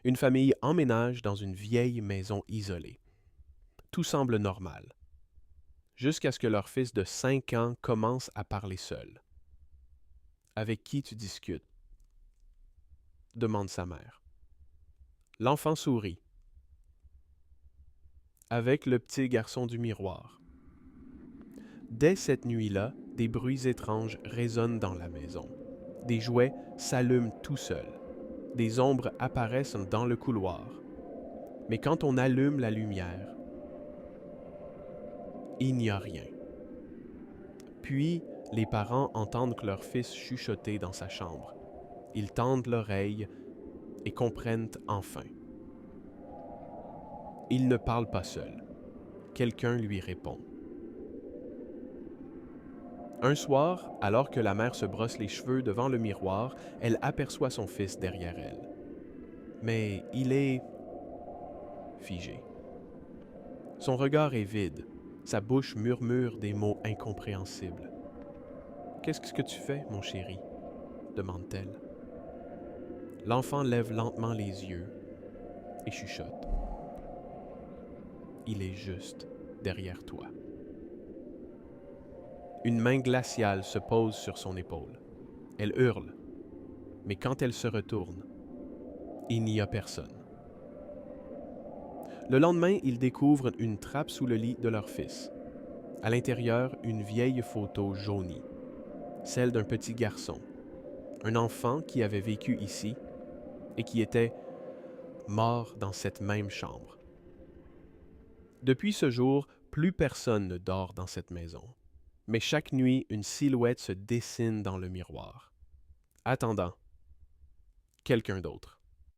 Une famille emménage dans une vieille maison isolée. Tout semble normal, jusqu'à ce que leur fils de 5 ans commence à parler seul. Avec qui tu discutes? Demande sa mère. L'enfant sourit. Avec le petit garçon du miroir. Dès cette nuit-là, des bruits étranges résonnent dans la maison. Des jouets s'allument tout seuls. Des ombres apparaissent dans le couloir. Mais quand on allume la lumière, il n'y a rien. Puis, les parents entendent leur fils chuchoter dans sa chambre. Ils tendent l'oreille et comprennent enfin. Il ne parle pas seul. Quelqu'un lui répond. Un soir, alors que la mère se brosse les cheveux devant le miroir, elle aperçoit son fils derrière elle. Mais il est figé. Son regard est vide. Sa bouche murmure des mots incompréhensibles. « Qu'est-ce que tu fais, mon chéri ?» demande-t-elle. L'enfant lève lentement les yeux et chuchote. « Il est juste derrière toi. » Une main glaciale se pose sur son épaule. Elle hurle, mais quand elle se retourne, il n'y a personne. Le lendemain, ils découvrent une trappe sous le lit de leur fils. À l'intérieur, une vieille photo jaunie, celle d'un petit garçon, un enfant qui avait vécu ici et qui était mort dans cette même chambre. Depuis ce jour, plus personne ne dort dans cette maison, mais chaque nuit, une silhouette se dessine dans le miroir, attendant quelqu'un d'autre.